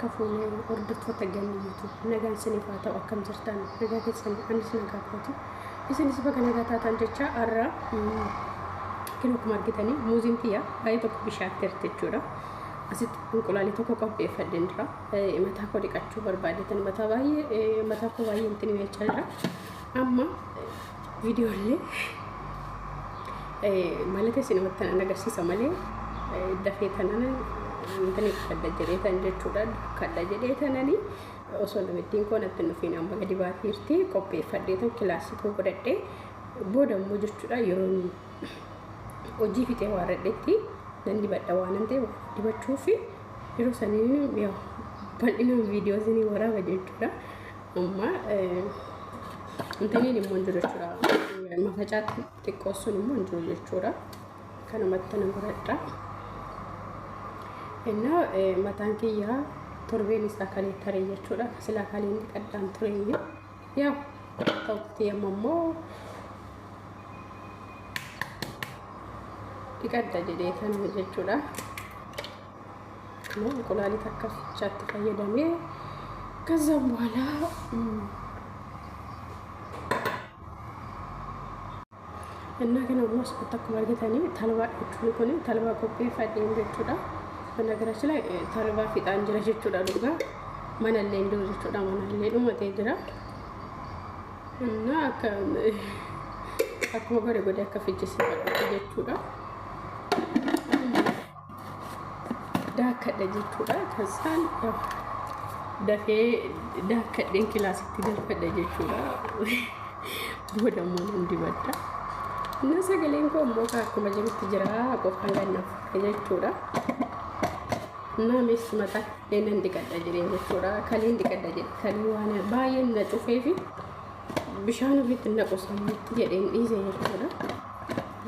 harka fuunee hordoftoota ganniitu nagaan siniifaa ta'u akkam jirtan nagaa keessan anis nagaa kooti isinis bakka nagaa taatan jecha har'a akkuma argitanii muuziin xiyyaa baay'ee tokko bishaatti hirte jechuudha. Asitti inqulaalii tokko qopheeffadheen jira. Mataa koo dhiqachuu barbaadetan mataa koo baay'ee intin meechaa jira. Amma viidiyoolee malate sinimatti agarsiisa malee dafee tanan intin kadda jedhee tan jechuudha. Kadda jedhee tananii osoo namittiin koo natti nufiin amma gadi baatee hirtee qopheeffadhee tan kilaasikoo godhadhee booda immoo jechuudha yeroo hojii fixee waan radhetti nan dibadha waan ta'e dibachuu fi yeroo saniin yaa bal'ina viidiyoo isinii waraaba jechuudha. Amma intaniin immoo jiru jechuudha. Mafacaatti xiqqoo sun immoo jiru jechuudha. Kanumatti nan godhadha. Innaa mataan kiyyaa torbeen isaa kalee taree jechuudha. Silaa kaleen dhiqadhaan ture yaa ta'utti ammoo dhiqadha jedhee kan jechuudha. Inqulaalii takka fichaatti fayyadamee ከዛም በኋላ እና ግን አሞስ ተከማ አርገታኒ ተልባ እቹን ተልባ ቆጴፈደን jechuudha. በነገራችን ላይ ተልባ ፊጣን ጅራ jechuudha ዱጋ ማናለ እንደው jechuudha ማናለ ዱመቴ ጅራ እና akkuma godhe akka fichisiifadhu jechuudha. Daakadha jechuudha. Kasaan dafee daakadheen kilaasitti galfadha jechuudha. Booda immoo nan dibadha. Inni sagaleen koo immoo akkuma jirutti jira qofaan gannaaf jechuudha. Naamis mataa nan dhiqadha jedheen jechuudha. Kaliin dhiqadha jedhe kalii waan baay'een na cufeefi bishaan ofiitti naqu sammuutti jedheen dhiise jechuudha.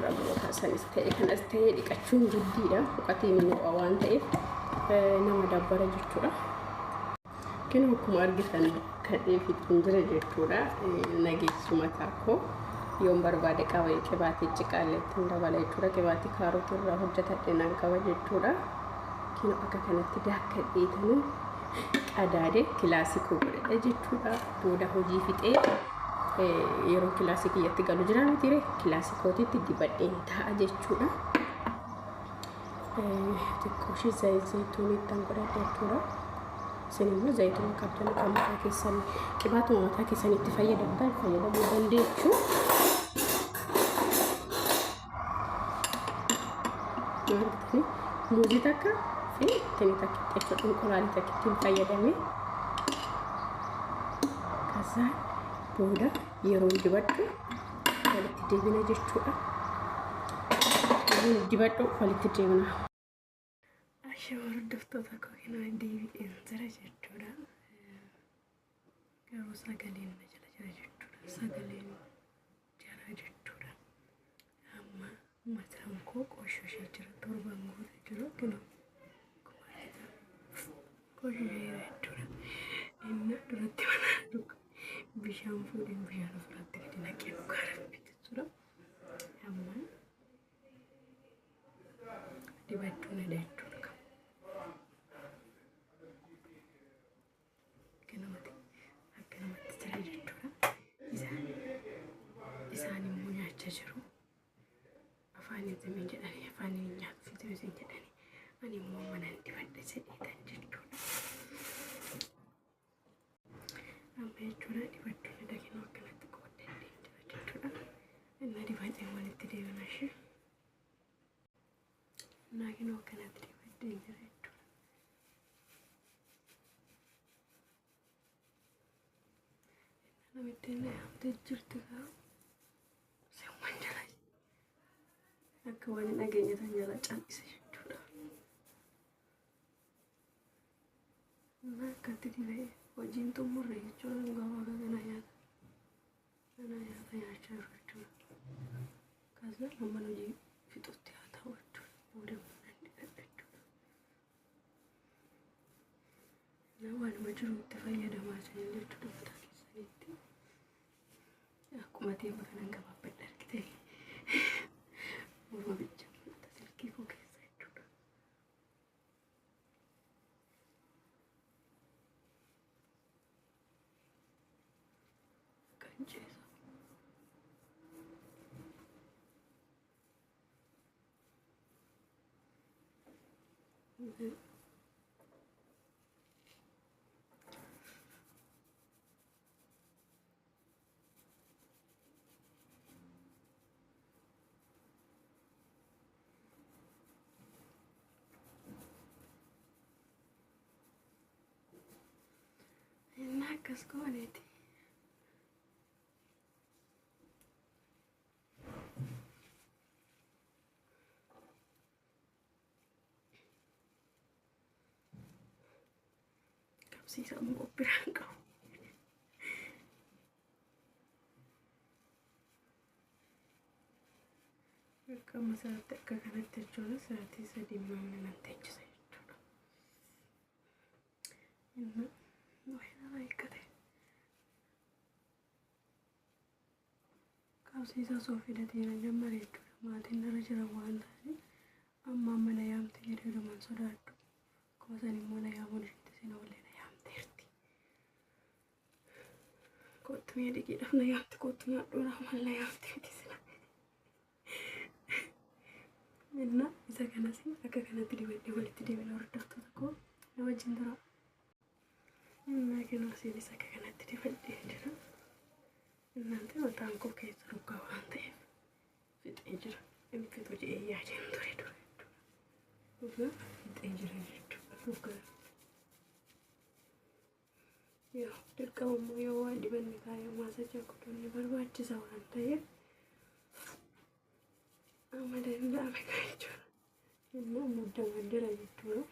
Rabbootaa sanis ta'e kanas ta'e dhiqachuun guddiidha. Boqotii mi'oo waan ta'eef nama dabbara jechuudha. Kennu akkuma argitan kadhee fixin jira jechuudha. Nageessu mataa koo yoon barbaade qaba qibaatii ciqaaleetti dabala jechuudha. Qibaatii kaarotii irraa hojjetadhe nan qaba jechuudha. Kennu akka kanatti daakkadhee tanuu qadaade kilaasikoo godhadha jechuudha. Booda hojii fixee yeroo kilaasikiyatti galu jira miti re kilaasikootitti dibadheen ta'a jechuudha. Xiqqooshii zayituunitti godhadha jechuudha. Isin immoo zayituun qabdan kan mataa keessan qibaatuma mataa keessanitti fayyadamuu dandeessu. Muuzii takka fi tini takka jechuudha. Inqulaalii takka ittiin fayyadamee kasaan booda yeroo dibadhu walitti deebina jechuudha. Yeroo dibadhu walitti deebina. Ashawar hordoftoota koo kenaa deebi'een jira jechuudha. Garuu sagaleen na jala jira jechuudha. Sagaleen jara jechuudha. Amma mataan koo qoshashee jira. Torban guutuu jiru kinu qoshashee jechuudha. Inni duratti mana dhuga. Bishaan fuudheen bishaan ofirratti gadi naqee dhugaa rabbi jechuudha. Amma dibadhuu na jechuudha. Akkanumatti jira jechuudha. Isaan immoo nyaachaa jiru. Afaan itti jedhanii afaan nyaatu fituu jedhanii ani immoo mana dibadha jedheetan jechuudha. Amma jechuudha dibadhuu na dakinoo akkanatti qoodadhee jira jechuudha. Inni dibadhee walitti deebina ishee. Naginoo akkanatti dibadhee jira jechuudha. Namittiin haftee jirti garuu semman jala akka waan nageenya tan jala cal'ise jechuudha. Akkatti dibee hojiin xumurre jechuudha. Gabaa kana nyaata nyaachaa jiru jechuudha. Kaasa amma hojii fixutti haa ta'u jechuudha. Booda mana dhiqadha jechuudha. Waanuma jiru itti fayyadamaa jiran jechuudha mataa keessanitti. Akkuma teema kanan gabaabadha argitee. Morma bicha mata silkii koo keessa jechuudha. akkas gooneeti. Qabsiisa immoo biraan qabu. Akkama sa'aatti akka kanatti jechuudha. Sa'aatii 3 maamna nan teechisa jechuudha. Inni waayee eeggate. Qabsiisa osoo fidatee na jammare jechuudha. Maatiin irra jiran waan ta'aniif amma mana yaamte jedhee dhumaan sodaadhu. Akkuma san immoo na yaamuun ishiitti sina wallee na yaamteerti. Kottu mee dhiqiidhaaf na yaamte kottu nyaadhuudhaaf mal na yaamteerti sina. Inna isa kanas akka kanatti dibadhee walitti deebina hordoftoota koo na wajjin tura. Inna kenosiinis akka kanatti dibadhee jira. Innante mataan koo keessa dhugaa waan ta'eef fixee jira. Inni fixu jedhee yaadeen ture dura jechuudha. Dhugaa fixee jira jechuudha. Dhugaa yoo dirqama immoo yoo waa dibanne kaayamaa sajaa kutuunni barbaachisa waan ta'eef amma danda'ame jechuudha. Immoo muddama jira jechuudha.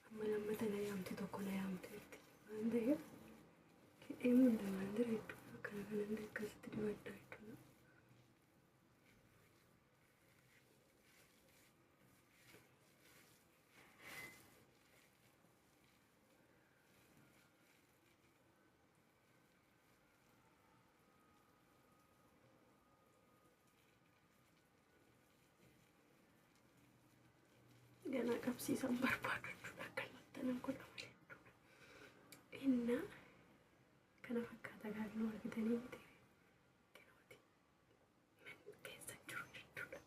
Amma lammata na yaamte tokko na yaamteetti waan ta'eef hidhee muddama jira jechuudha. Akkana kanallee akkasitti dibadhaa jechuudha. Gana qabsiisan barbaadu jechuudha. Akkanumatti godhama jechuudha. Inna kana fakkaata gaafii argitanii miti kinooti keessa jiru jechuudha.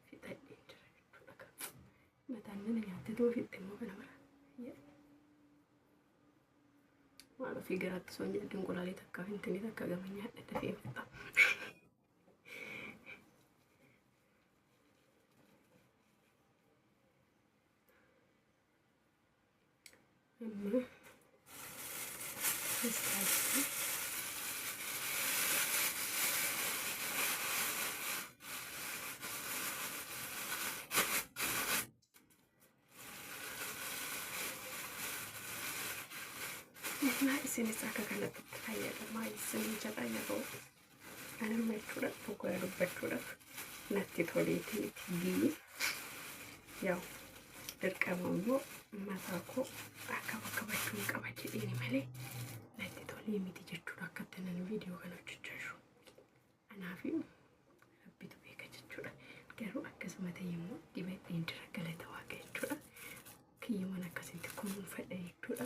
Fixadhee jira jechuudha. Mataan mana nyaatte too fixxe immoo kana bara maal ofii garaatti osoo hin jedhin qolaalee takkaa fintanii takka gama nyaadha dafee fixa. Isinis akka kanatti fayyadamaa isin jedha yeroo anamma jechuudha dhugaa dubbachuudhaaf natti toleetii itti yaa'u dirqama immoo mataa koo akka bakka bachuun qaba jedheeni malee natti tolee miti jechuudha. Akkatti nan viidiyoo kana hojjechaa jiru anaafi rabbitu beeka jechuudha. Garuu akkasuma ta'e immoo dibadheen jira galata waaqa jechuudha. Kiyyoon akkasitti kunuunfadha jechuudha.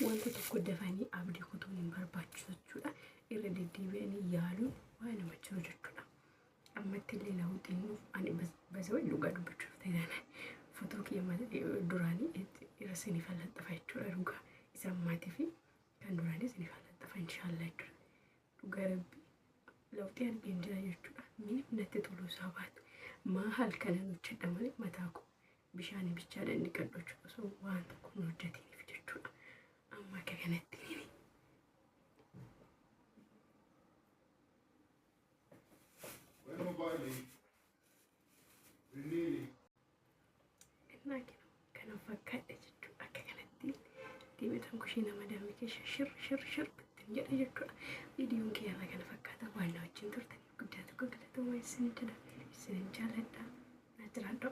Wanta tokko dafanii abdii kutuun hin barbaachisu jechuudha. Irra deddeebi'anii yaaluun waa nama jiru jechuudha. Ammatti illee na huxinnuuf ani basawai dhugaa dubbachuuf ta'edhaan footoo kiyya duraanii irra siniif laxxafa jechuudha. Dhugaa isa ammaatii fi kan duraanii siniif laxxafa inshaallah jechuudha. Dhugaa rabbi lawxii argeen jira jechuudha. Miif natti toluu isaa baatu maa halkanan hojjedha malee mataa koo bishaan bichaadhaan dhiqadhu jechuudha. Osoo waan tokko hin hojjetiniif jechuudha. Amma akka kanatti nini kana fakkaadha jechuudha. Akka kanatti deebitan kushiina madaamii keessa shir bittin jedha jechuudha. Viidiyoon kiyyaarraa kana fakkaata waan na wajjin turtaniif guddaa tokko galatooma isin jedha. Isin jaalladha. Na jiraadha.